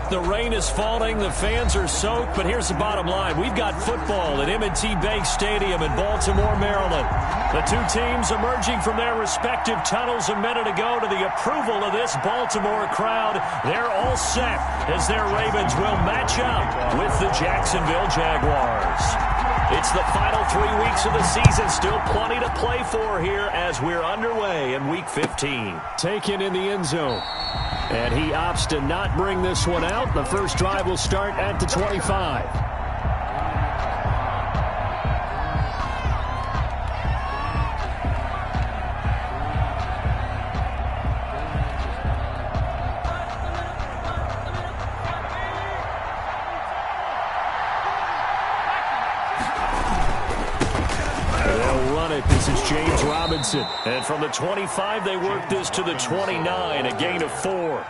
The rain is falling, the fans are soaked, but here's the bottom line. We've got football at M&T Bank Stadium in Baltimore, Maryland. The two teams emerging from their respective tunnels a minute ago to the approval of this Baltimore crowd. They're all set as their Ravens will match up with the Jacksonville Jaguars. It's the final 3 weeks of the season. Still plenty to play for here as we're underway in Week 15. Taken in the end zone. And he opts to not bring this one out. The first drive will start at the 25. This is James Robinson. And from the 25, they work this to the 29, a gain of 4.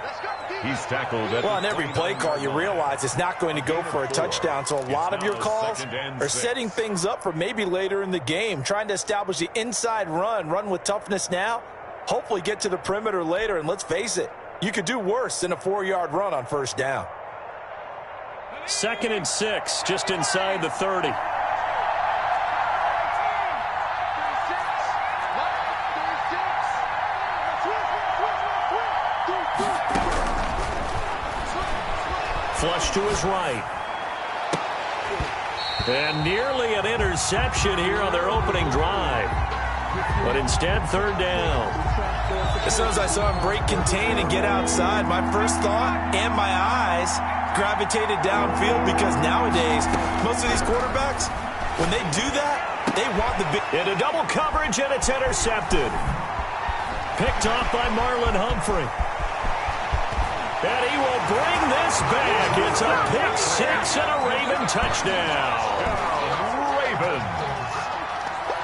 He's tackled. Well, on every play call, you realize it's not going to go for a touchdown. So a lot of your calls are setting things up for maybe later in the game, trying to establish the inside run with toughness now, hopefully get to the perimeter later. And let's face it, you could do worse than a 4-yard run on first down. 2nd and 6, just inside the 30. Flush to his right. And nearly an interception here on their opening drive. But instead, 3rd down. As soon as I saw him break contain and get outside, my first thought and my eyes gravitated downfield, because nowadays, most of these quarterbacks, when they do that, they want the big... Into double coverage, and it's intercepted. Picked off by Marlon Humphrey. And he will bring this back. It's a pick 6 and a Raven touchdown. Ravens.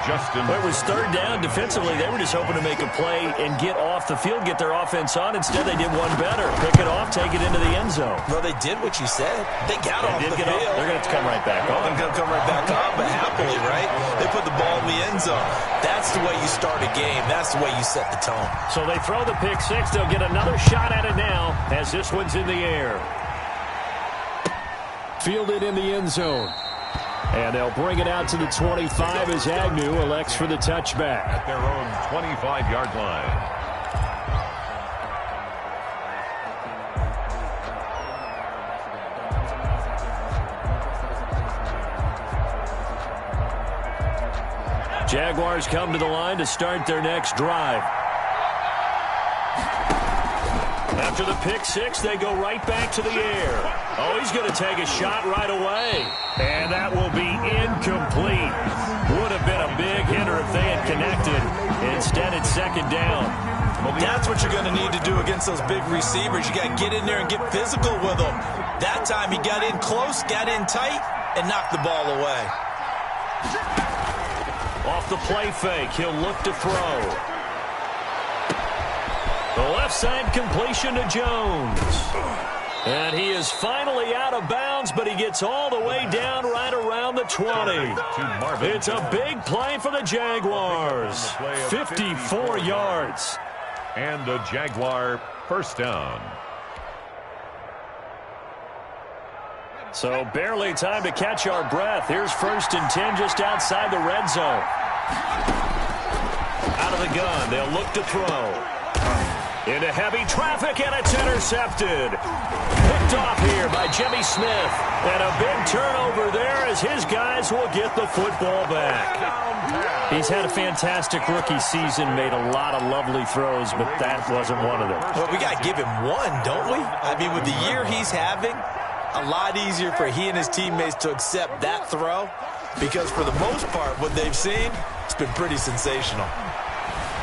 Justin. It was 3rd down. Defensively, they were just hoping to make a play and get off the field, get their offense on. Instead, they did one better. Pick it off, take it into the end zone. Well, they did what you said. They got off the field. They're going to come right back on. They're going to come right back on, but happily, right? They put the ball in the end zone. That's the way you start a game. That's the way you set the tone. So they throw the pick 6. They'll get another shot at it now as this one's in the air. Fielded in the end zone. And they'll bring it out to the 25 as Agnew elects for the touchback. At their own 25-yard line. Jaguars come to the line to start their next drive. After the pick 6, they go right back to the air. Oh, he's going to take a shot right away. And that will be incomplete. Would have been a big hitter if they had connected. Instead, it's 2nd down. Well, that's what you're going to need to do against those big receivers. You got to get in there and get physical with them. That time he got in close, got in tight, and knocked the ball away. Off the play fake, he'll look to throw. The left side completion to Jones. And he is finally out of bounds, but he gets all the way down right around the 20. It's a big play for the Jaguars. 54 yards. And a Jaguar first down. So barely time to catch our breath. Here's 1st and 10 just outside the red zone. Out of the gun, they'll look to throw. Into heavy traffic, and it's intercepted. Picked off here by Jimmy Smith. And a big turnover there as his guys will get the football back. He's had a fantastic rookie season, made a lot of lovely throws, but that wasn't one of them. Well, we got to give him one, don't we? I mean, with the year he's having, a lot easier for he and his teammates to accept that throw, because for the most part, what they've seen, it's been pretty sensational.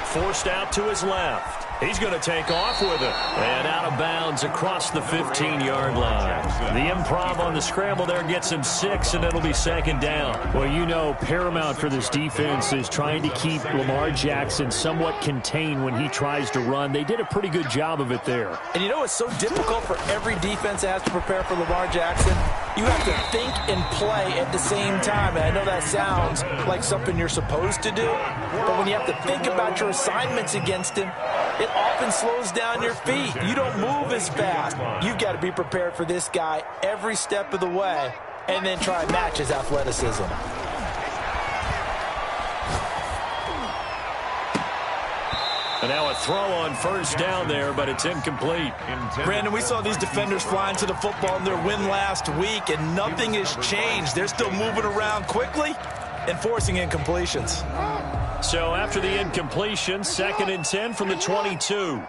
Forced out to his left. He's going to take off with it. And out of bounds across the 15-yard line. The improv on the scramble there gets him 6, and it'll be 2nd down. Well, you know, paramount for this defense is trying to keep Lamar Jackson somewhat contained when he tries to run. They did a pretty good job of it there. And you know it's so difficult for every defense that has to prepare for Lamar Jackson? You have to think and play at the same time. And I know that sounds like something you're supposed to do, but when you have to think about your assignments against him, it often slows down your feet. You don't move as fast. You've got to be prepared for this guy every step of the way and then try and match his athleticism. And now a throw on first down there, but it's incomplete. Brandon, we saw these defenders flying to the football in their win last week, and nothing has changed. They're still moving around quickly and forcing incompletions. So after the incompletion, 2nd and 10 from the 22.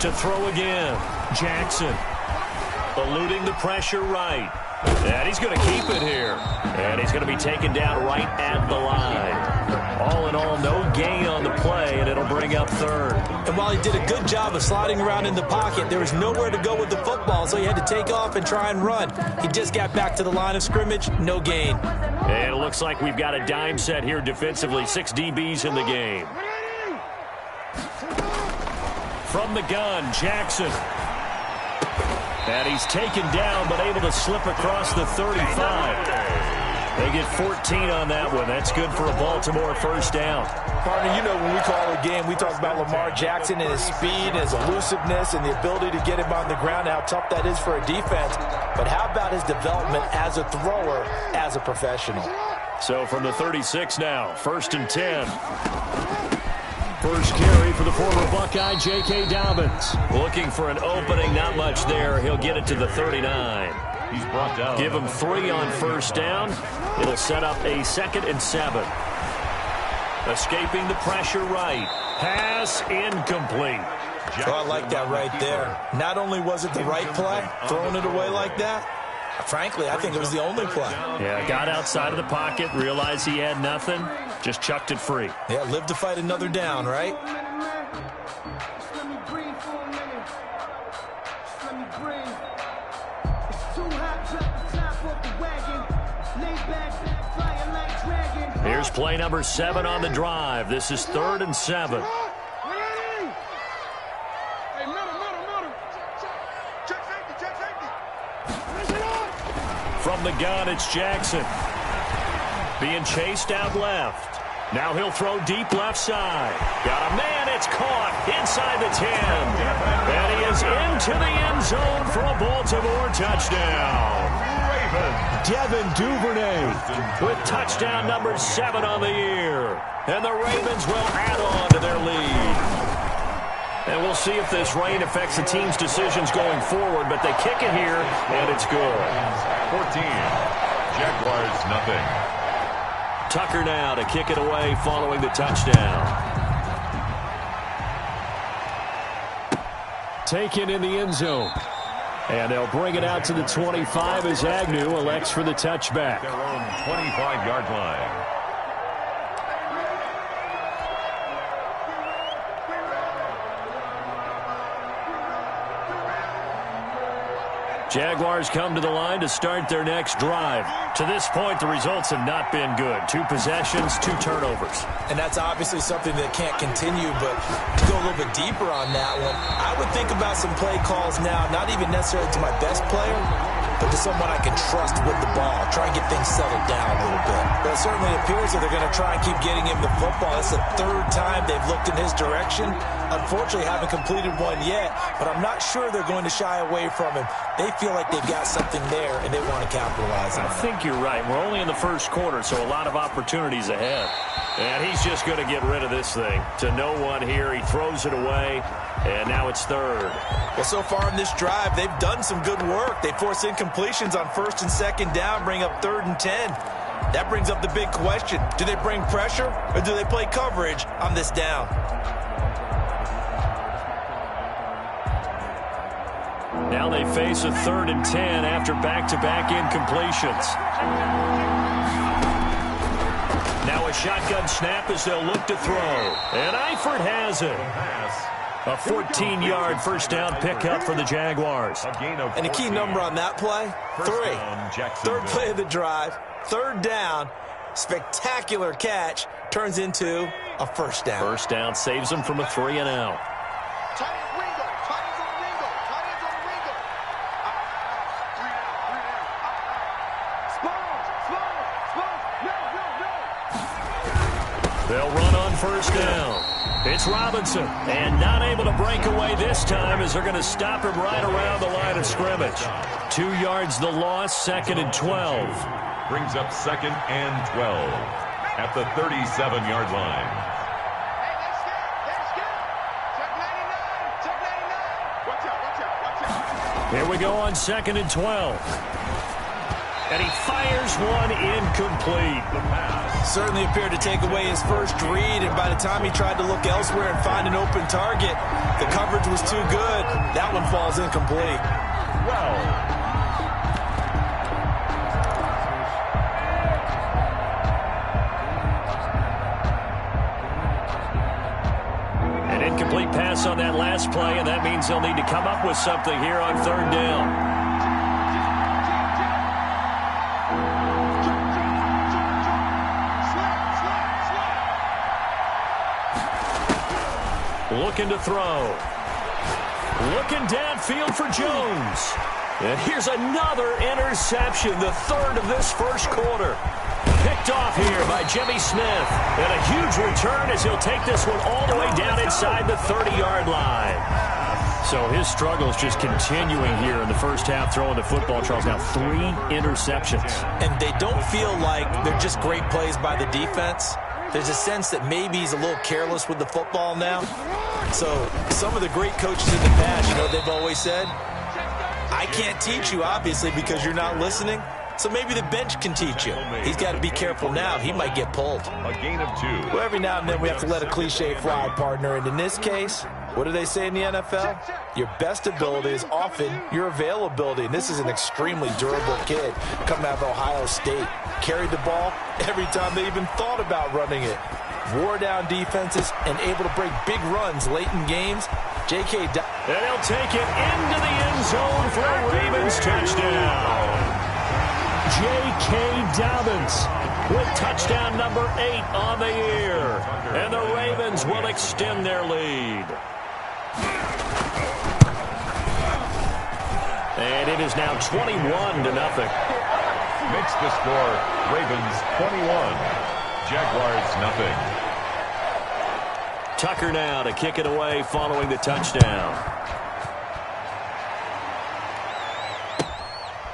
To throw again, Jackson eluding the pressure right, and he's going to keep it here, and he's going to be taken down right at the line. All in all, no gain on the play, and it'll bring up 3rd. And while he did a good job of sliding around in the pocket, there was nowhere to go with the football, so he had to take off and try and run. He just got back to the line of scrimmage, no gain. And it looks like we've got a dime set here defensively, 6 DBs in the game. From the gun, Jackson. And he's taken down, but able to slip across the 35. They get 14 on that one. That's good for a Baltimore first down. Partner, you know when we call a game, we talk about Lamar Jackson and his speed, his elusiveness, and the ability to get him on the ground, how tough that is for a defense. But how about his development as a thrower, as a professional? So from the 36 now, 1st and 10. First carry for the former Buckeye, J.K. Dobbins. Looking for an opening, not much there. He'll get it to the 39. He's brought down. Give him 3 on first down. It'll set up a 2nd and 7. Escaping the pressure right. Pass incomplete. Oh, I like that right there. Not only was it the right play, throwing it away like that, frankly, I think it was the only play. Yeah, got outside of the pocket, realized he had nothing, just chucked it free. Yeah, live to fight another down, right? Here's play number 7 on the drive. This is 3rd and 7. From the gun, it's Jackson. Being chased out left. Now he'll throw deep left side. Got a man, it's caught inside the 10. And he is into the end zone for a Baltimore touchdown. Devin Duvernay with touchdown number 7 on the year. And the Ravens will add on to their lead. And we'll see if this rain affects the team's decisions going forward, but they kick it here, and it's good. 14. Jaguars, nothing. Tucker now to kick it away following the touchdown. Taken in the end zone. And they'll bring it out to the 25 as Agnew elects for the touchback. Their own 25-yard line. Jaguars come to the line to start their next drive. To this point, the results have not been good. 2 possessions, 2 turnovers. And that's obviously something that can't continue, but to go a little bit deeper on that one, I would think about some play calls now, not even necessarily to my best player, but to someone I can trust with the ball. Try and get things settled down a little bit. But it certainly appears that they're going to try and keep getting him the football. It's the 3rd time they've looked in his direction. Unfortunately, haven't completed one yet, but I'm not sure they're going to shy away from him. They feel like they've got something there, and they want to capitalize on it. I think you're right. We're only in the first quarter, so a lot of opportunities ahead. And he's just going to get rid of this thing. To no one here. He throws it away, and now it's 3rd. Well, so far in this drive, they've done some good work. They force incompletions on 1st and 2nd down, bring up 3rd and 10. That brings up the big question. Do they bring pressure, or do they play coverage on this down? Now they face a 3rd and 10 after back-to-back incompletions. Now a shotgun snap as they'll look to throw. And Eifert has it. A 14-yard first down pickup for the Jaguars. And a key number on that play, 3. 3rd play of the drive, 3rd down, spectacular catch, turns into a first down. First down saves them from a 3-and-out. They'll run on first down. It's Robinson, and not able to break away this time as they're going to stop him right around the line of scrimmage. 2 yards the loss, 2nd and 12. Brings up 2nd and 12 at the 37-yard line. Here we go on 2nd and 12. And he fires one incomplete. The pass. Certainly appeared to take away his first read, and by the time he tried to look elsewhere and find an open target, the coverage was too good. That one falls incomplete. Well. Incomplete pass on that last play, and that means they'll need to come up with something here on 3rd down. Looking to throw. Looking downfield for Jones. And here's another interception, the 3rd of this first quarter. Picked off here by Jimmy Smith. And a huge return as he'll take this one all the way down inside the 30-yard line. So his struggles just continuing here in the first half throwing the football. Charles, now 3 interceptions. And they don't feel like they're just great plays by the defense. There's a sense that maybe he's a little careless with the football now. So some of the great coaches in the past, you know, they've always said, I can't teach you, obviously, because you're not listening. So maybe the bench can teach you. He's got to be careful now. He might get pulled. A gain of 2. Well, every now and then we have to let a cliche fly, partner. And in this case, what do they say in the NFL? Your best ability is often your availability. And this is an extremely durable kid coming out of Ohio State. Carried the ball every time they even thought about running it. Wore down defenses and able to break big runs late in games. J.K. And he'll take it into the end zone for a Ravens touchdown. J.K. Dobbins with touchdown number 8 on the year. And the Ravens will extend their lead. And it is now 21-0. Makes the score Ravens 21. Jaguars nothing. Tucker now to kick it away following the touchdown.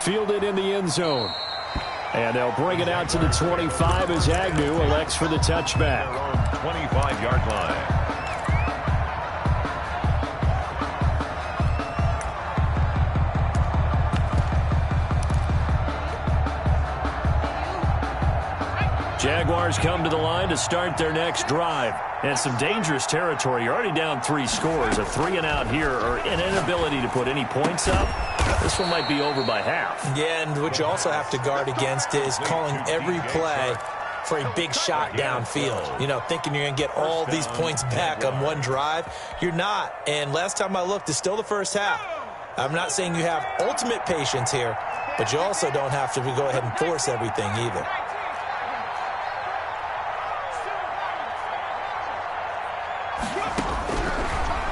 Fielded in the end zone. And they'll bring it out to the 25 as Agnew elects for the touchback. 25-yard line. Jaguars come to the line to start their next drive. And some dangerous territory. You're already down 3 scores. A 3-and-out here or an inability to put any points up. This one might be over by half. Yeah, and what you also have to guard against is calling every play for a big shot downfield. You know, thinking you're going to get all these points back on one drive. You're not. And last time I looked, it's still the first half. I'm not saying you have ultimate patience here, but you also don't have to go ahead and force everything either.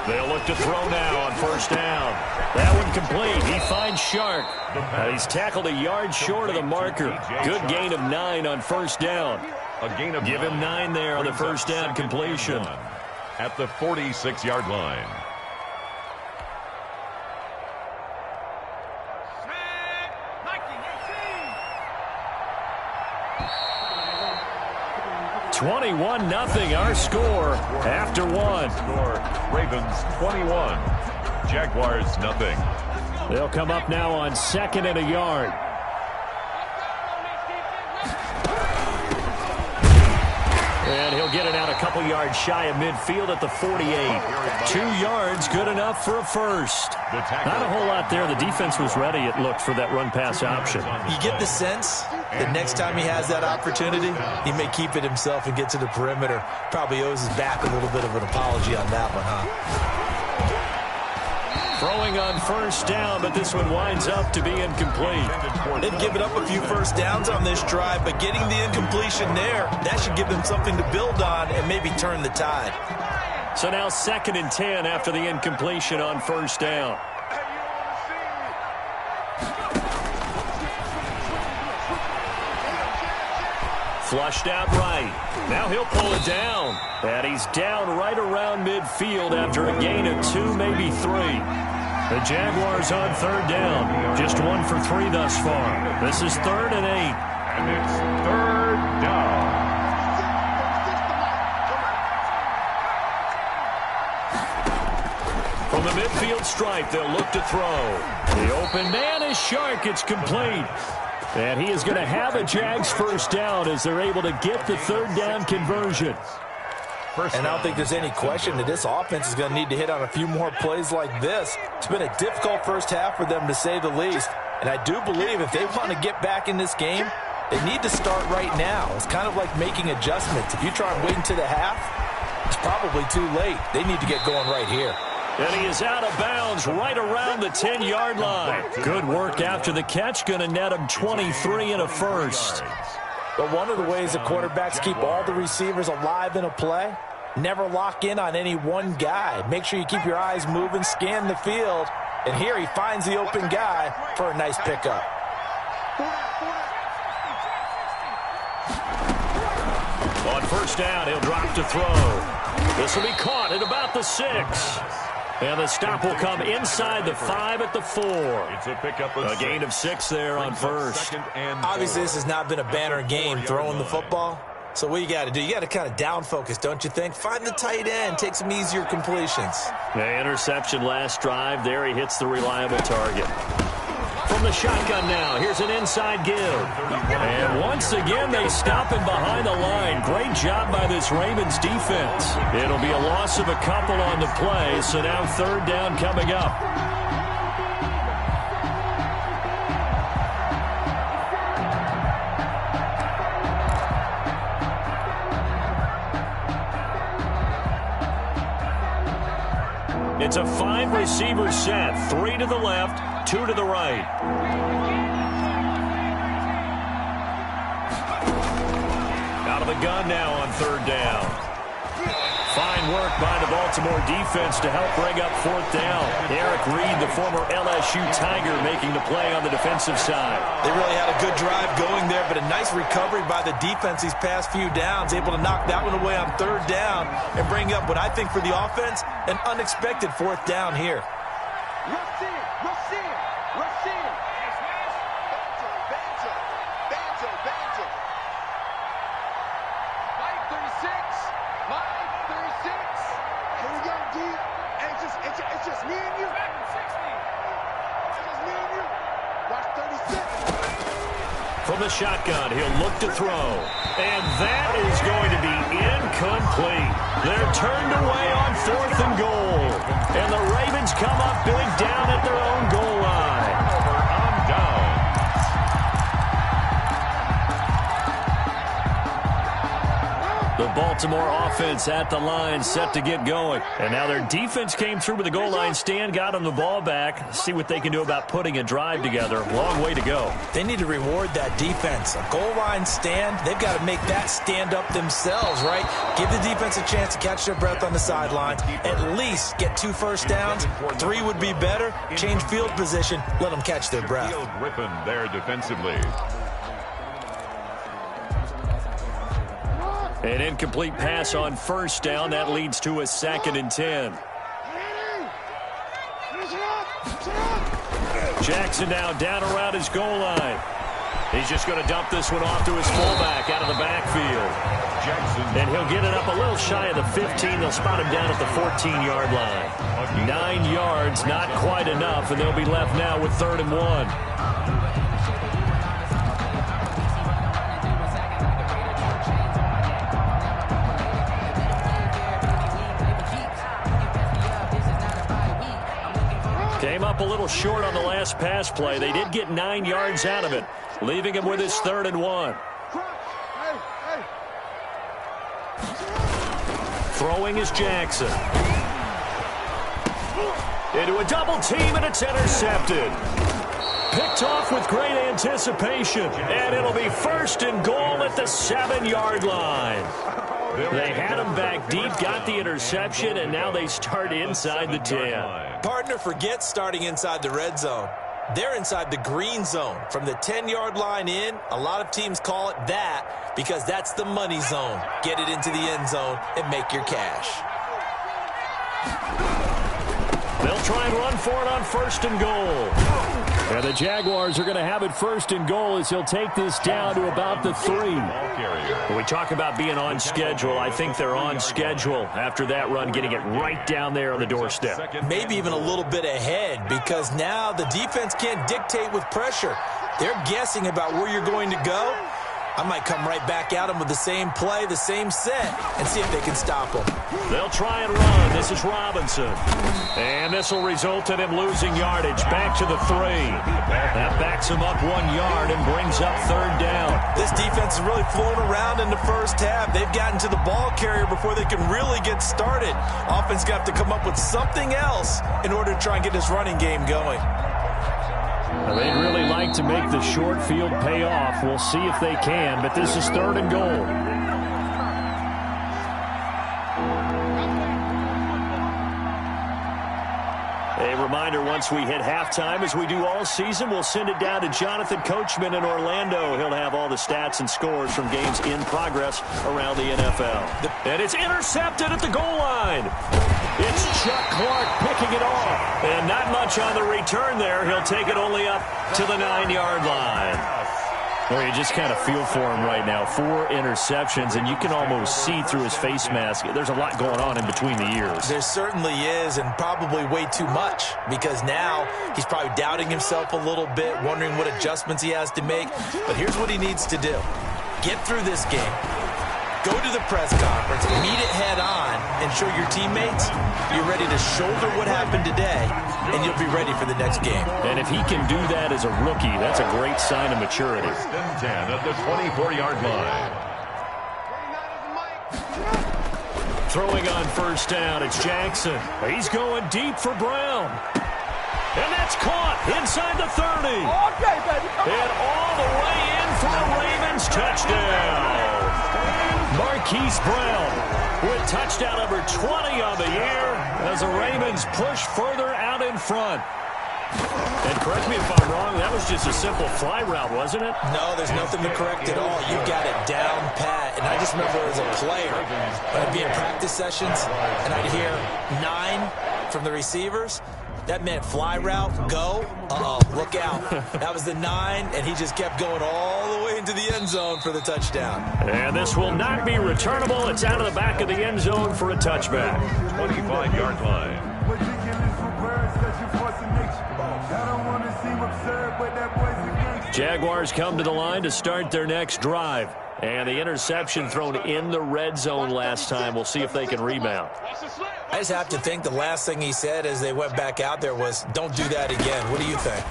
They'll look to throw now on first down. That one complete. He finds Shark. He's tackled a yard short of the marker. Good gain of 9 on first down. A gain of Give him 9 there on the first down completion. At the 46-yard line. 21-0 our score after 1. Ravens 21. Jaguars nothing. They'll come up now on 2nd and a yard. And he'll get it out a couple yards shy of midfield at the 48. 2 yards, good enough for a first. Not a whole lot there. The defense was ready, it looked, for that run-pass option. You get the sense that next time he has that opportunity, he may keep it himself and get to the perimeter. Probably owes his back a little bit of an apology on that one, huh? Throwing on first down, but this one winds up to be incomplete. They've given up a few first downs on this drive, but getting the incompletion there, that should give them something to build on and maybe turn the tide. So now 2nd and 10 after the incompletion on first down. Flushed out right. Now he'll pull it down. And he's down right around midfield after a gain of 2, maybe 3. The Jaguars on third down. Just 1 for 3 thus far. This is 3rd and 8. And it's 3rd down. From the midfield stripe, they'll look to throw. The open man is Shark. It's complete. And he is going to have a Jags first down as they're able to get the 3rd down conversion. And I don't think there's any question that this offense is going to need to hit on a few more plays like this. It's been a difficult first half for them, to say the least. And I do believe if they want to get back in this game, they need to start right now. It's kind of like making adjustments. If you try and wait until the half, it's probably too late. They need to get going right here. And he is out of bounds right around the 10-yard line. Good work after the catch. Going to net him 23 and a first. But one of the ways the quarterbacks keep all the receivers alive in a play, never lock in on any one guy. Make sure you keep your eyes moving, scan the field. And here he finds the open guy for a nice pickup. On first down, he'll drop to throw. This will be caught at about the 6. And the stop will come inside the 5 at the 4. It's a pickup of a gain of 6 there on first. Obviously, this has not been a banner game throwing the football. So what you got to do, you got to kind of down focus, don't you think? Find the tight end, take some easier completions. The interception last drive. There he hits the reliable target. From the shotgun now, here's an inside give. And once again, they stop him behind the line. Great job by this Ravens defense. It'll be a loss of a couple on the play, so now 3rd down coming up. It's a 5-receiver set, 3 to the left, 2 to the right. Out of the gun now on 3rd down. Fine work by the Baltimore defense to help bring up 4th down. Eric Reed, the former LSU Tiger, making the play on the defensive side. They really had a good drive going there, but a nice recovery by the defense these past few downs, able to knock that one away on 3rd down and bring up what I think for the offense, an unexpected 4th down here. Rush in, rush in, rush in. Banjo, banjo, banjo. Mike 36, Mike 36. Here we go, D. And it's just me and you. It's just me and you. Watch 36. From the shotgun, he'll look to throw. And that is going to be incomplete. They're turned away on 4th and goal. And the Ravens come up big down at their own goal line. On down. The Baltimore offense at the line, set to get going. And now their defense came through with the goal line stand, got them the ball back. See what they can do about putting a drive together. Long way to go. They need to reward that defense. A goal line stand, they've got to make that stand up themselves, right? Give the defense a chance to catch their breath on the sidelines. At least get 2 first downs. 3 would be better. Change field position. Let them catch their breath. Field ripping there defensively. An incomplete pass on first down. That leads to a 2nd and 10. Jackson now down around his goal line. He's just going to dump this one off to his fullback out of the backfield. Jackson. And he'll get it up a little shy of the 15. They'll spot him down at the 14-yard line. 9 yards, not quite enough, and they'll be left now with 3rd and 1. Came up a little short on the last pass play. They did get 9 yards out of it, leaving him with his 3rd and 1. Throwing is Jackson. Into a double team, and it's intercepted. Picked off with great anticipation, and it'll be 1st and goal at the 7-yard line. They had him back deep, got the interception, and now they start inside the 10. Partner forgets starting inside the red zone. They're inside the green zone. From the 10-yard line in, a lot of teams call it that because that's the money zone. Get it into the end zone and make your cash. They'll try and run for it on 1st and goal. And the Jaguars are going to have it 1st and goal as he'll take this down to about the 3. When we talk about being on schedule, I think they're on schedule after that run, getting it right down there on the doorstep. Maybe even a little bit ahead because now the defense can't dictate with pressure. They're guessing about where you're going to go. I might come right back at them with the same play, the same set, and see if they can stop them. They'll try and run. This is Robinson. And this will result in him losing yardage. Back to the 3. That backs him up 1 yard and brings up 3rd down. This defense is really flown around in the first half. They've gotten to the ball carrier before they can really get started. Offense going to have to come up with something else in order to try and get this running game going. They'd really like to make the short field pay off. We'll see if they can, but this is 3rd and goal. A reminder, once we hit halftime, as we do all season, we'll send it down to Jonathan Coachman in Orlando. He'll have all the stats and scores from games in progress around the NFL. And it's intercepted at the goal line. It's Chuck Clark picking it off. And not much on the return there. He'll take it only up to the 9-yard line. Well, you just kind of feel for him right now. 4 interceptions, and you can almost see through his face mask. There's a lot going on in between the ears. There certainly is, and probably way too much, because now he's probably doubting himself a little bit, wondering what adjustments he has to make. But here's what he needs to do. Get through this game. Go to the press conference, meet it head on, and show your teammates you're ready to shoulder what happened today, and you'll be ready for the next game. And if he can do that as a rookie, that's a great sign of maturity. 10 at the 24-yard line. Throwing on 1st down, it's Jackson. He's going deep for Brown. And that's caught inside the 30. Okay, baby. And all the way in for the Ravens touchdown. Marquise Brown with touchdown number 20 on the year as the Ravens push further out in front. And correct me if I'm wrong, that was just a simple fly route, wasn't it? No, there's nothing to correct at all. You've got it down pat. And I just remember as a player, when I'd be in practice sessions and I'd hear 9 from the receivers, that meant fly route, go, look out. That was the 9, and he just kept going all the way into the end zone for the touchdown. And this will not be returnable. It's out of the back of the end zone for a touchback. 25-yard line. Jaguars come to the line to start their next drive. And the interception thrown in the red zone last time. We'll see if they can rebound. I just have to think the last thing he said as they went back out there was, don't do that again. What do you think?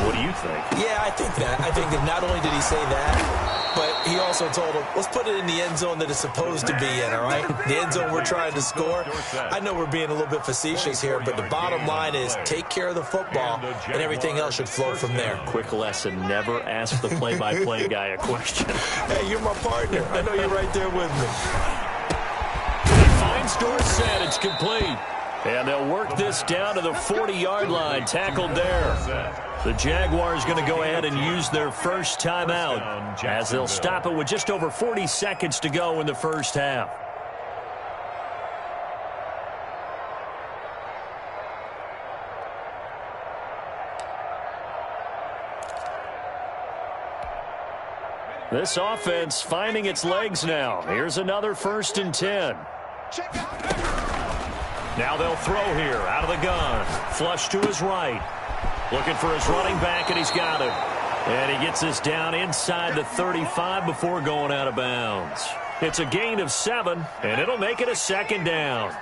What do you think? Yeah, I think that. I think that not only did he say that, but he also told him, let's put it in the end zone that it's supposed to be in, all right? The end zone we're trying to score. I know we're being a little bit facetious here, but the bottom line is take care of the football, and everything else should flow from there. Quick lesson, never ask the play-by-play guy a question. Hey, you're my partner. I know you're right there with me. Finds Dorsett. It's complete. And they'll work this down to the 40-yard line. Tackled there. The Jaguars going to go ahead and use their first timeout as they'll stop it with just over 40 seconds to go in the first half. This offense finding its legs now. Here's another 1st and 10. Now they'll throw here out of the gun. Flush to his right. Looking for his running back, and he's got him. And he gets this down inside the 35 before going out of bounds. It's a gain of 7, and it'll make it a 2nd down.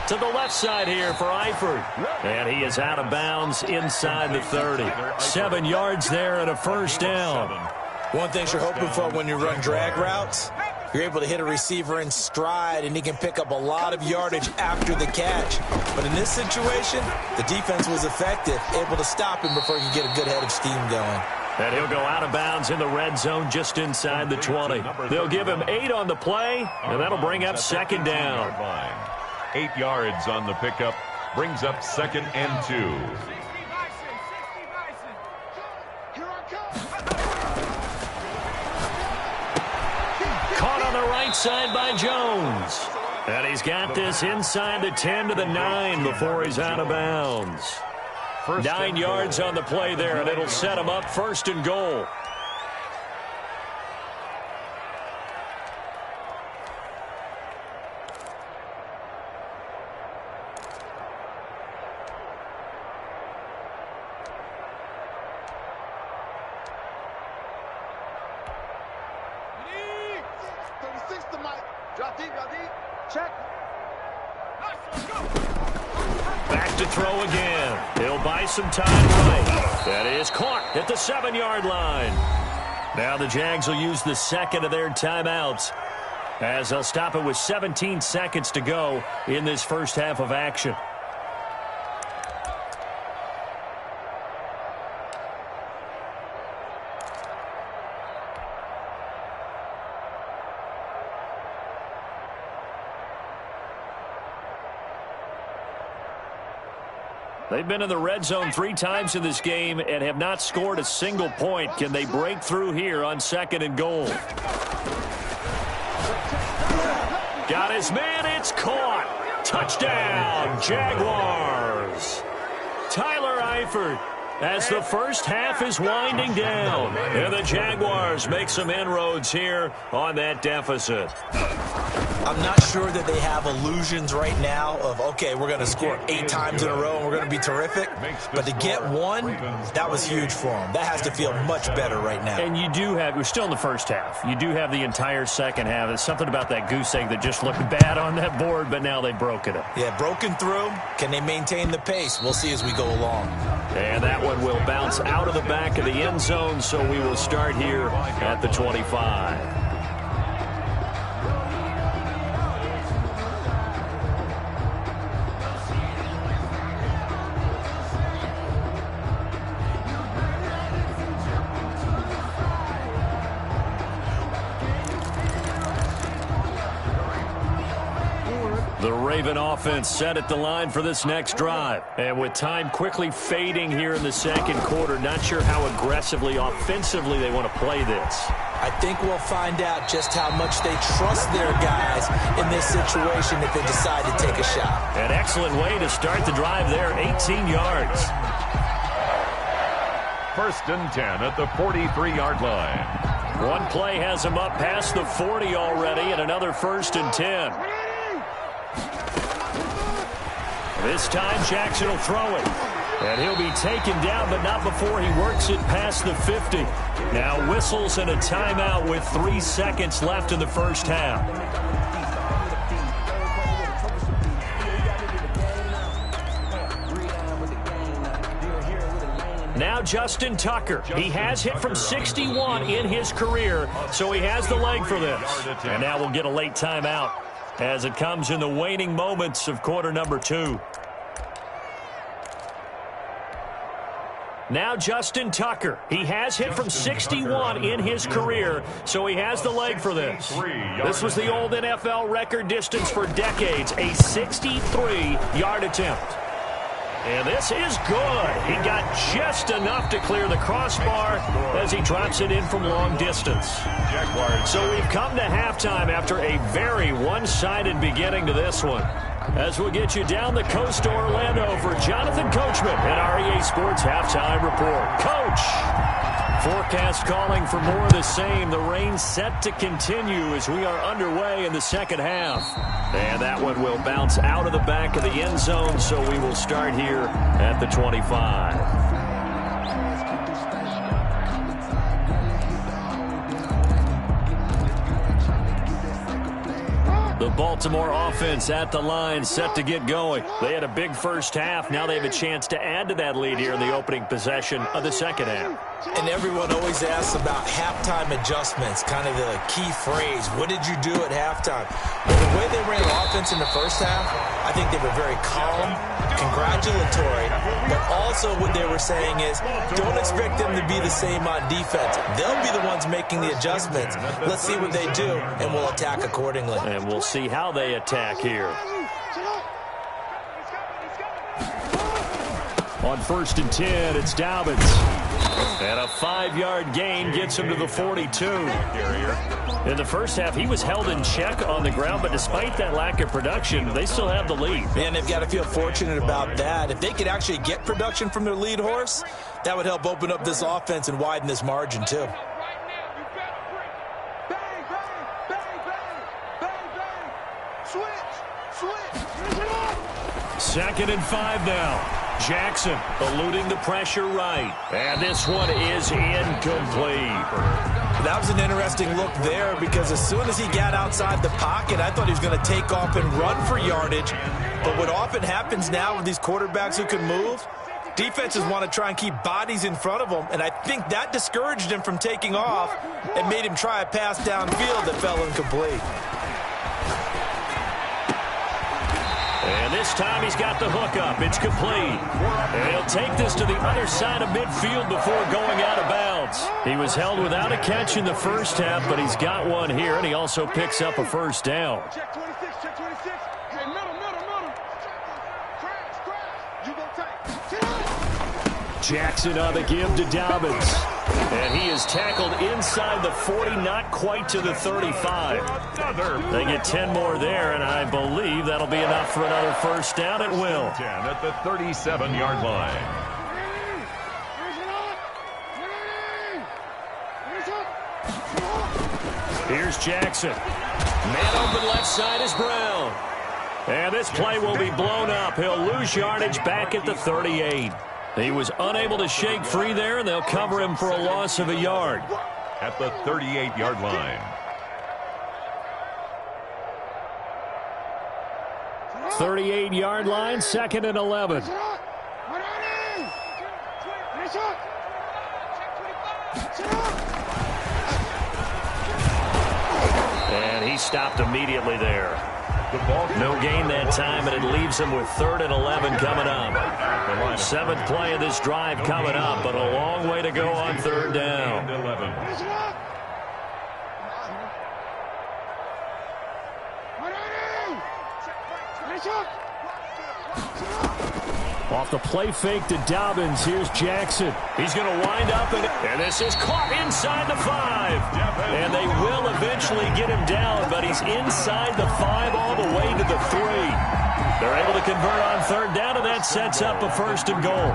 To the left side here for Eifert. And he is out of bounds inside the 30. 7 yards there and a 1st down. One thing you're hoping for when you run drag routes, you're able to hit a receiver in stride, and he can pick up a lot of yardage after the catch. But in this situation, the defense was effective, able to stop him before he could get a good head of steam going. And he'll go out of bounds in the red zone just inside the 20. They'll give him 8 on the play, and that'll bring up second down. 8 yards on the pickup, brings up 2nd and 2. Caught on the right side by Jones. And he's got this inside the 10 to the 9 before he's out of bounds. 9 yards on the play there, and it'll set him up 1st and goal. Drop deep, check. Back to throw again. He'll buy some time right. That is caught at the 7-yard line. Now the Jags will use the second of their timeouts as they'll stop it with 17 seconds to go in this first half of action. They've been in the red zone 3 times in this game and have not scored a single point. Can they break through here on 2nd and goal? Got his man. It's caught. Touchdown, Jaguars. Tyler Eifert as the first half is winding down. And the Jaguars make some inroads here on that deficit. I'm not sure that they have illusions right now of, okay, we're going to score 8 times in a row and we're going to be terrific. But to get 1, that was huge for them. That has to feel much better right now. And you do have, we're still in the first half. You do have the entire second half. There's something about that goose egg that just looked bad on that board, but now they've broken it. Yeah, broken through. Can they maintain the pace? We'll see as we go along. And that one will bounce out of the back of the end zone, so we will start here at the 25. The Raven offense set at the line for this next drive. And with time quickly fading here in the second quarter, not sure how aggressively, offensively they want to play this. I think we'll find out just how much they trust their guys in this situation if they decide to take a shot. An excellent way to start the drive there, 18 yards. 1st and 10 at the 43-yard line. One play has him up past the 40 already, and another 1st and 10. This time Jackson will throw it. And he'll be taken down, but not before he works it past the 50. Now whistles and a timeout with 3 seconds left in the first half. Now Justin Tucker. He has hit from 61 in his career, so he has the leg for this. And now we'll get a late timeout as it comes in the waning moments of quarter number 2. Now Justin Tucker. He has hit from 61 in his career, so he has the leg for this. This was the old NFL record distance for decades, a 63-yard attempt. And this is good. He got just enough to clear the crossbar as he drops it in from long distance. So we've come to halftime after a very one-sided beginning to this one. As we'll get you down the coast to Orlando for Jonathan Coachman at our EA Sports Halftime Report. Coach! Forecast calling for more of the same. The rain set to continue as we are underway in the second half. And that one will bounce out of the back of the end zone, so we will start here at the 25. The Baltimore offense at the line, set to get going. They had a big first half. Now they have a chance to add to that lead here in the opening possession of the second half. And everyone always asks about halftime adjustments, kind of the key phrase. What did you do at halftime? Well, the way they ran offense in the first half, I think they were very calm, congratulatory, but also what they were saying is don't expect them to be the same on defense. They'll be the ones making the adjustments. Let's see what they do, and we'll attack accordingly. And we'll see how they attack here. On 1st and 10, it's Dobbins. And a 5-yard gain gets him to the 42. In the first half, he was held in check on the ground, but despite that lack of production, they still have the lead. And they've got to feel fortunate about that. If they could actually get production from their lead horse, that would help open up this offense and widen this margin, too. Second and 5 now. Jackson eluding the pressure right. And this one is incomplete. That was an interesting look there because as soon as he got outside the pocket, I thought he was going to take off and run for yardage. But what often happens now with these quarterbacks who can move, defenses want to try and keep bodies in front of them, and I think that discouraged him from taking off and made him try a pass downfield that fell incomplete. And this time he's got the hook up. It's complete. And he'll take this to the other side of midfield before going out of bounds. He was held without a catch in the first half, but he's got one here, and he also picks up a first down. Check 26, check 26. Hey, middle. Crash. You go tight. Jackson on the give to Dobbins. And he is tackled inside the 40, not quite to the 35. They get 10 more there, and I believe that'll be enough for another first down. It will. 10 at the 37-yard line. Here's Jackson. Man open left side is Brown. And this play will be blown up. He'll lose yardage back at the 38. He was unable to shake free there, and they'll cover him for a loss of a yard. At the 38-yard line. 38-yard line, 2nd and 11. And he stopped immediately there. No gain that time, and it leaves him with 3rd and 11 coming up. 7th play of this drive coming up, but a long way to go on 3rd down. Off the play fake to Dobbins, here's Jackson. He's going to wind up, and this is caught inside the 5. And they will eventually get him down, but he's inside the 5 all the way to the 3. They're able to convert on 3rd down, and that sets up a 1st and goal.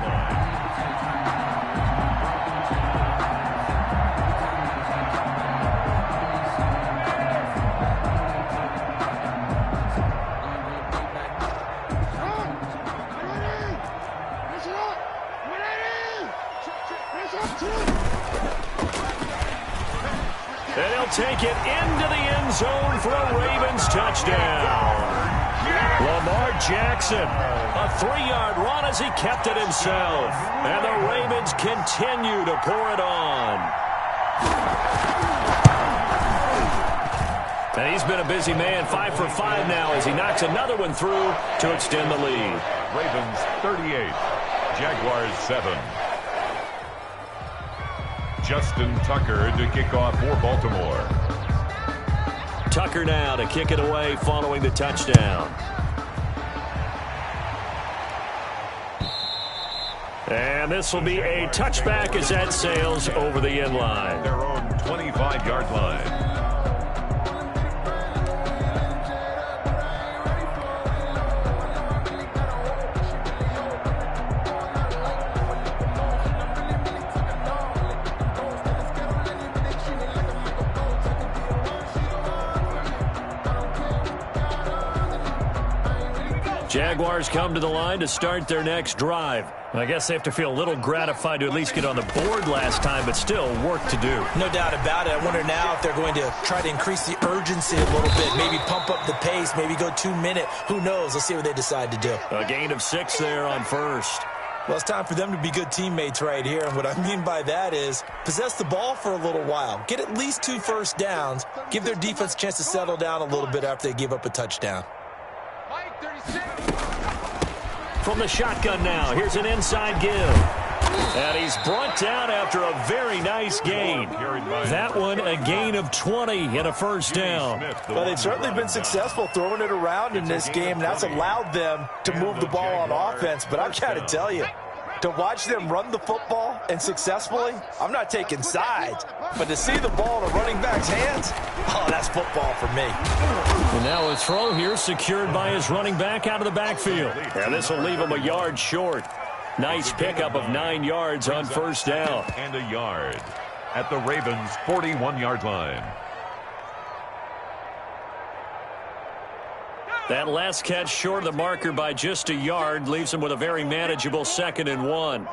And he'll take it into the end zone for a Ravens touchdown. Lamar Jackson, a 3-yard run as he kept it himself. And the Ravens continue to pour it on. And he's been a busy man, 5 for 5 now as he knocks another one through to extend the lead. Ravens 38, Jaguars 7. Justin Tucker to kick off for Baltimore. Tucker now to kick it away following the touchdown. And this will be a touchback as that sails over the end line. Their own 25-yard line. Jaguars come to the line to start their next drive. I guess they have to feel a little gratified to at least get on the board last time, but still work to do. No doubt about it. I wonder now if they're going to try to increase the urgency a little bit, maybe pump up the pace, maybe go 2-minute. Who knows? Let's see what they decide to do. A gain of 6 there on 1st. Well, it's time for them to be good teammates right here, and what I mean by that is possess the ball for a little while, get at least 2 first downs, give their defense a chance to settle down a little bit after they give up a touchdown. Mike, 36. From the shotgun now, here's an inside give. And he's brought down after a very nice gain. That one, a gain of 20 and a first down. Well, they've certainly been successful throwing it around in this game, and that's allowed them to move the ball on offense. But I've got to tell you, to watch them run the football and successfully, I'm not taking sides, but to see the ball in a running back's hands, oh, that's football for me. And now a throw here secured by his running back out of the backfield. And this will leave him a yard short. Nice pickup of 9 yards on first down. And a yard at the Ravens' 41-yard line. That last catch short of the marker by just a yard leaves him with a very manageable 2nd and 1.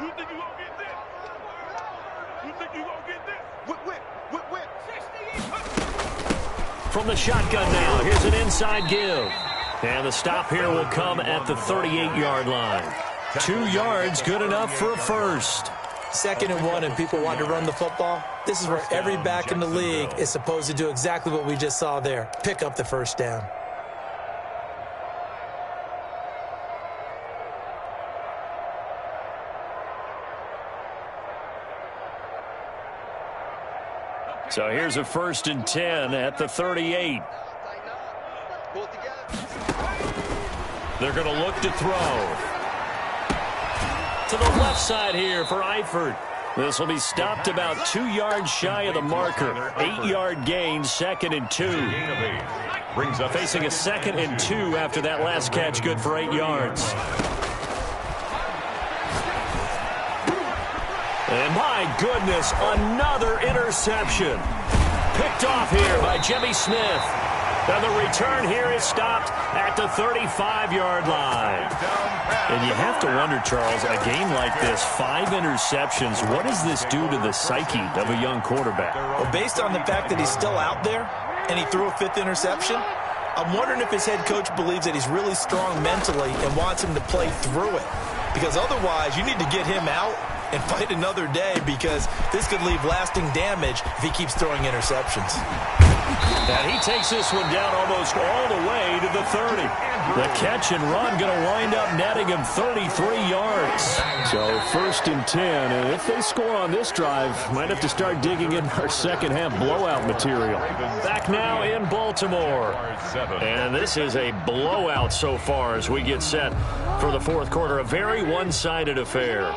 From the shotgun now, here's an inside give. And the stop here will come at the 38-yard line. 2 yards, good enough for a first. 2nd and 1 and people want to run the football. This is where every back in the league is supposed to do exactly what we just saw there. Pick up the first down. So here's a 1st and 10 at the 38. They're going to look to throw. To the left side here for Eifert. This will be stopped about 2 yards shy of the marker. 8-yard gain, 2nd and 2. Facing a 2nd and 2 after that last catch, good for 8 yards. And my goodness, another interception. Picked off here by Jimmy Smith. And the return here is stopped at the 35-yard line. And you have to wonder, Charles, a game like this, 5 interceptions, what does this do to the psyche of a young quarterback? Well, based on the fact that he's still out there and he threw a 5th interception, I'm wondering if his head coach believes that he's really strong mentally and wants him to play through it. Because otherwise, you need to get him out and fight another day, because this could leave lasting damage if he keeps throwing interceptions. And he takes this one down almost all the way to the 30. The catch and run going to wind up netting him 33 yards. So 1st and 10, and if they score on this drive, might have to start digging in our second half blowout material. Back now in Baltimore. And this is a blowout so far as we get set for the 4th quarter. A very one-sided affair.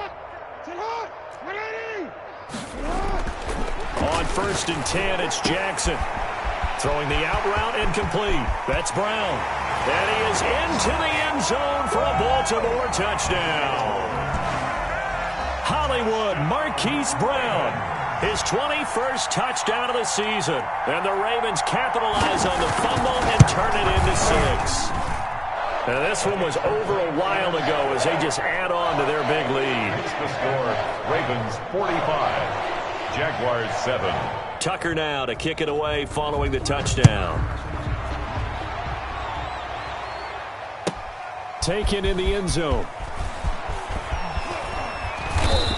On 1st and 10, it's Jackson. Throwing the out route incomplete. That's Brown. And he is into the end zone for a Baltimore touchdown. Hollywood Marquise Brown. His 21st touchdown of the season. And the Ravens capitalize on the fumble and turn it into 6. And this one was over a while ago as they just add on to their big lead. The score, Ravens 45. Jaguars 7. Tucker now to kick it away following the touchdown. Taken in the end zone.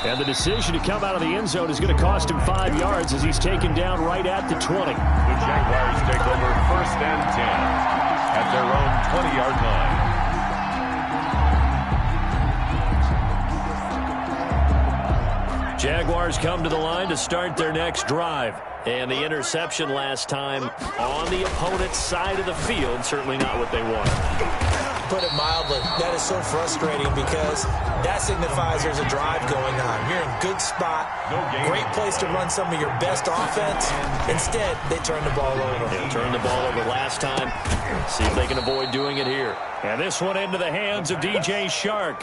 And the decision to come out of the end zone is going to cost him 5 yards as he's taken down right at the 20. The Jaguars take over 1st and 10 at their own 20-yard line. Jaguars come to the line to start their next drive. And the interception last time on the opponent's side of the field, certainly not what they wanted. Put it mildly, that is so frustrating because that signifies there's a drive going on. You're in a good spot, great place to run some of your best offense. Instead, they turn the ball over. They turned the ball over last time. See if they can avoid doing it here. And this one into the hands of DJ Shark.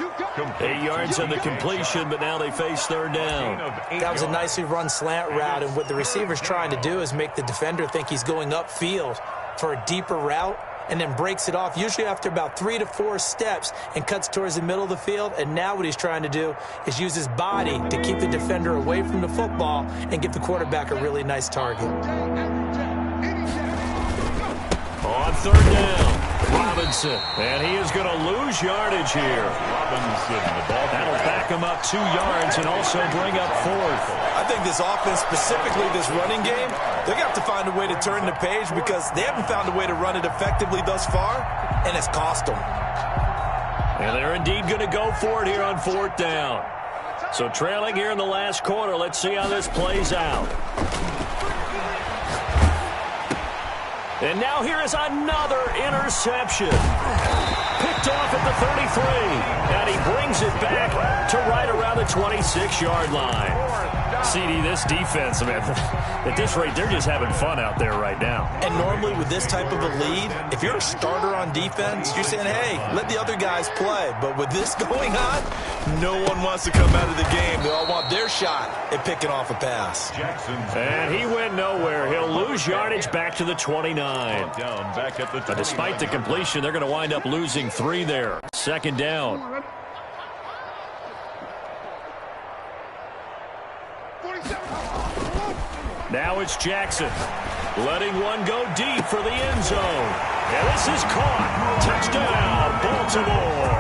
8 yards on the completion, but now they face 3rd down. That was a nicely run slant route, and what the receiver's trying to do is make the defender think he's going upfield for a deeper route, and then breaks it off, usually after about 3 to 4 steps, and cuts towards the middle of the field. And now what he's trying to do is use his body to keep the defender away from the football and give the quarterback a really nice target. On 3rd down, Robinson. And he is going to lose yardage here. Robinson, the ball. That'll back him up 2 yards and also bring up 4th. I think this offense, specifically this running game, they're going to have to find a way to turn the page because they haven't found a way to run it effectively thus far, and it's cost them. And they're indeed going to go for it here on 4th down. So trailing here in the last quarter. Let's see how this plays out. And now here is another interception. Picked off at the 33. And he brings it back to right around the 26-yard line. CD, this defense, man, at this rate, they're just having fun out there right now. And normally with this type of a lead, if you're a starter on defense, you're saying, hey, let the other guys play. But with this going on, no one wants to come out of the game. They all want their shot at picking off a pass. And he went nowhere. He'll lose yardage back to the 29. But despite the completion, they're going to wind up losing 3 there. 2nd down. Now it's Jackson, letting one go deep for the end zone. And this is caught. Touchdown, Baltimore.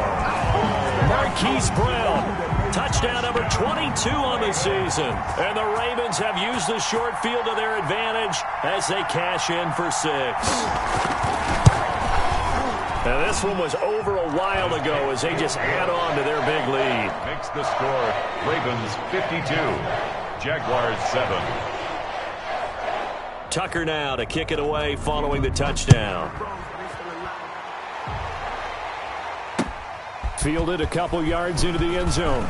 Marquise Brown, touchdown number 22 on the season. And the Ravens have used the short field to their advantage as they cash in for 6. Now this one was over a while ago as they just add on to their big lead. Makes the score Ravens 52, Jaguars 7. Tucker now to kick it away following the touchdown. Fielded a couple yards into the end zone.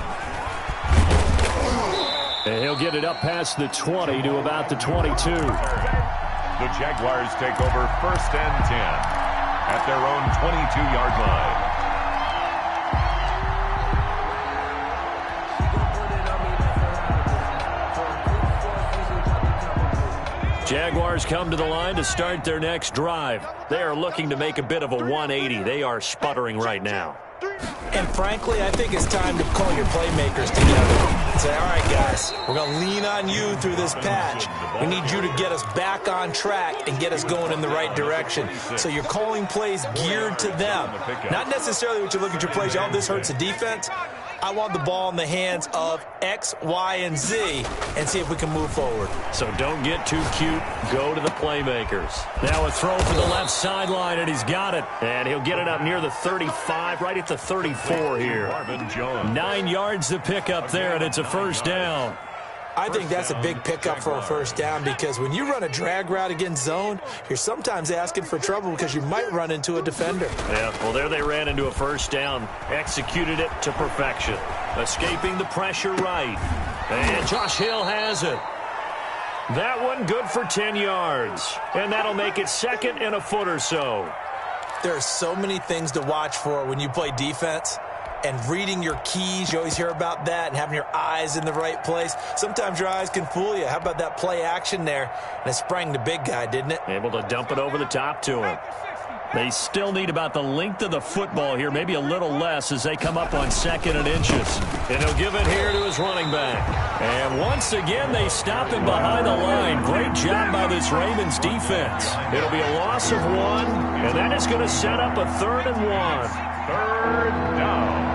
And he'll get it up past the 20 to about the 22. The Jaguars take over 1st and 10 at their own 22-yard line. Jaguars come to the line to start their next drive. They are looking to make a bit of a 180. They are sputtering right now. And frankly, I think it's time to call your playmakers together and say, all right, guys, we're going to lean on you through this patch. We need you to get us back on track and get us going in the right direction. So you're calling plays geared to them. Not necessarily what you look at your plays, oh, this hurts the defense. I want the ball in the hands of X, Y, and Z and see if we can move forward. So don't get too cute. Go to the playmakers. Now a throw for the left sideline, and he's got it. And he'll get it up near the 35, right at the 34 here. 9 yards to pick up there, and it's a 1st down. I think that's a big pickup for a 1st down because when you run a drag route against zone, you're sometimes asking for trouble because you might run into a defender. Yeah, well, there they ran into a 1st down, executed it to perfection, escaping the pressure right. And Josh Hill has it. That one good for 10 yards, and that'll make it 2nd and a foot or so. There are so many things to watch for when you play defense. And reading your keys, you always hear about that, and having your eyes in the right place. Sometimes your eyes can fool you. How about that play action there? And it sprang the big guy, didn't it? Able to dump it over the top to him. They still need about the length of the football here, maybe a little less as they come up on 2nd and inches. And he'll give it here to his running back. And once again, they stop him behind the line. Great job by this Ravens defense. It'll be a loss of 1, and that is going to set up a 3rd and 1. 3rd down.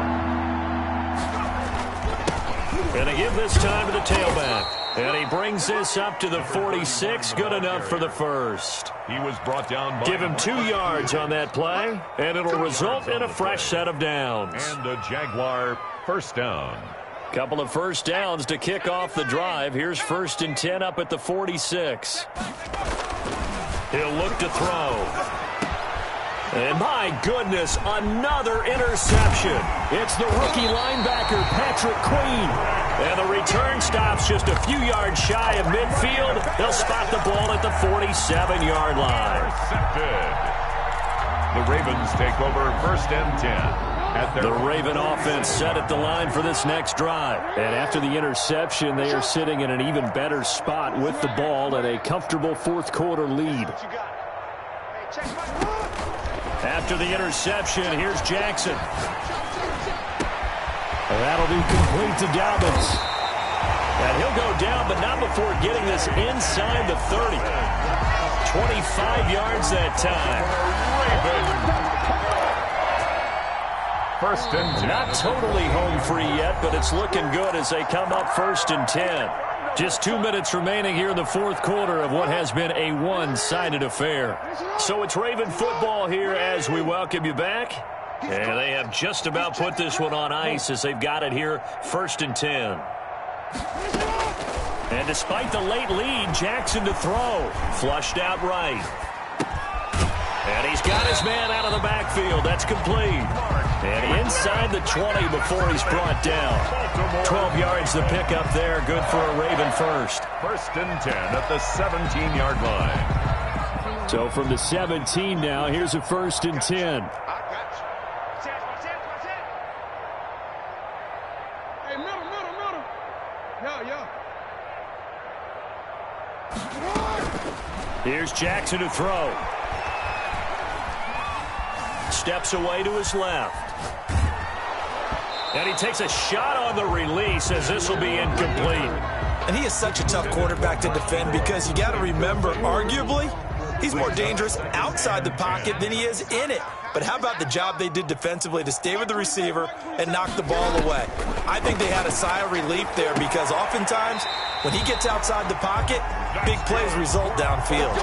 And they give this time to the tailback. And he brings this up to the 46. Good enough for the 1st. He was brought down by... Give him 2 yards on that play, and it'll result in a fresh set of downs. And a Jaguar 1st down. Couple of 1st downs to kick off the drive. Here's 1st and 10 up at the 46. He'll look to throw. And my goodness, another interception. It's the rookie linebacker, Patrick Queen. And the return stops just a few yards shy of midfield. They'll spot the ball at the 47-yard line. Intercepted. The Ravens take over 1st and 10. At their the Raven offense set at the line for this next drive. And after the interception, they are sitting in an even better spot with the ball and a comfortable 4th quarter lead. After the interception, here's Jackson. That'll be complete to Dobbins. And he'll go down, but not before getting this inside the 30. 25 yards that time. 1st and 10. Not totally home free yet, but it's looking good as they come up 1st and 10. Just 2 minutes remaining here in the 4th quarter of what has been a one-sided affair. So it's Raven football here as we welcome you back. And they have just about put this one on ice as they've got it here, 1st and 10. And despite the late lead, Jackson to throw. Flushed out right. And he's got his man out of the backfield. That's complete. And inside the 20 before he's brought down. 12 yards to pick up there. Good for a Raven first. 1st and 10 at the 17-yard line. So from the 17 now, here's a 1st and 10. Hey, middle. Yeah. Here's Jackson to throw. Steps away to his left. And he takes a shot on the release as this will be incomplete. And he is such a tough quarterback to defend because you got to remember, arguably, he's more dangerous outside the pocket than he is in it. But how about the job they did defensively to stay with the receiver and knock the ball away? I think they had a sigh of relief there because oftentimes when he gets outside the pocket, big plays result downfield.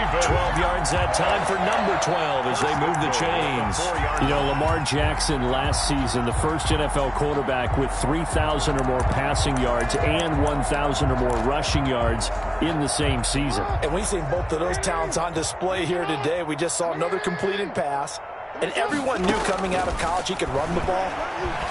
12 yards that time for number 12 as they move the chains. You know, Lamar Jackson last season, the first NFL quarterback with 3,000 or more passing yards and 1,000 or more rushing yards in the same season. And we've seen both of those talents on display here today. We just saw another completed pass. And everyone knew coming out of college he could run the ball.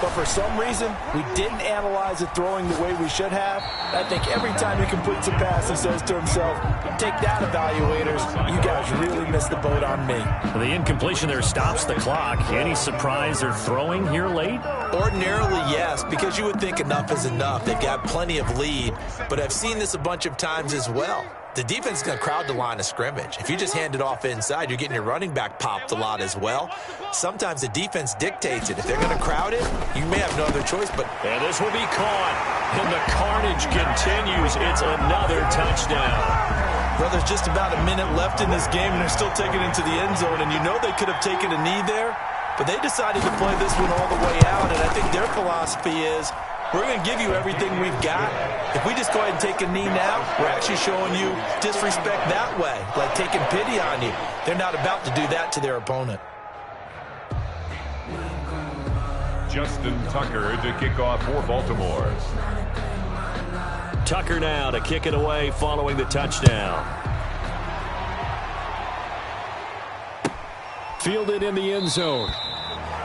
But for some reason, we didn't analyze it throwing the way we should have. I think every time he completes a pass, he says to himself, take that, evaluators. You guys really missed the boat on me. The incompletion there stops the clock. Any surprise they're throwing here late? Ordinarily, yes, because you would think enough is enough. They've got plenty of lead. But I've seen this a bunch of times as well. The defense is going to crowd the line of scrimmage. If you just hand it off inside, you're getting your running back popped a lot as well. Sometimes the defense dictates it. If they're going to crowd it, you may have no other choice. And this will be caught. And the carnage continues. It's another touchdown. Well, there's just about a minute left in this game, and they're still taking it into the end zone. And you know they could have taken a knee there, but they decided to play this one all the way out. And I think their philosophy is, we're going to give you everything we've got. If we just go ahead and take a knee now, we're actually showing you disrespect that way, like taking pity on you. They're not about to do that to their opponent. Justin Tucker to kick off for Baltimore. Tucker now to kick it away following the touchdown. Fielded in the end zone.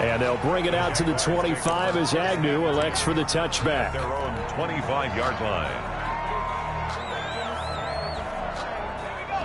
And they'll bring it out to the 25 as Agnew elects for the touchback. Their own 25-yard line.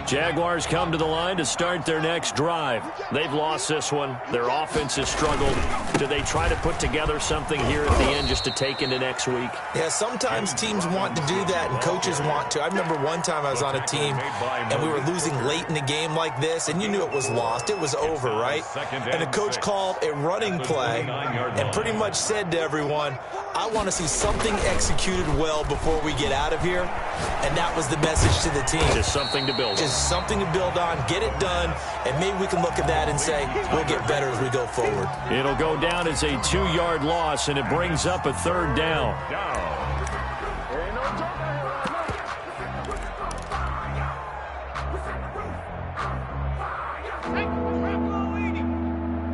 Jaguars come to the line to start their next drive. They've lost this one. Their offense has struggled. Do they try to put together something here at the end just to take into next week? Yeah, sometimes teams want to do that and coaches want to. I remember one time I was on a team and we were losing late in the game like this, and you knew it was lost. It was over, right? And the coach called a running play and pretty much said to everyone, I want to see something executed well before we get out of here. And that was the message to the team. Just something to build on. Just something to build on, get it done, and maybe we can look at that and say, we'll get better as we go forward. It'll go down as a 2-yard loss, and it brings up a 3rd down.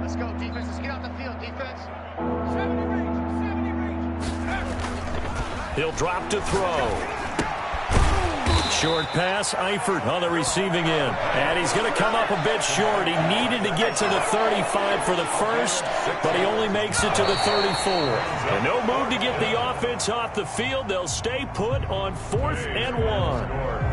Let's go, defense. Let's get out the field, defense. 70 range. He'll drop to throw. Short pass, Eifert on the receiving end. And he's going to come up a bit short. He needed to get to the 35 for the first, but he only makes it to the 34. And no move to get the offense off the field. They'll stay put on 4th and 1.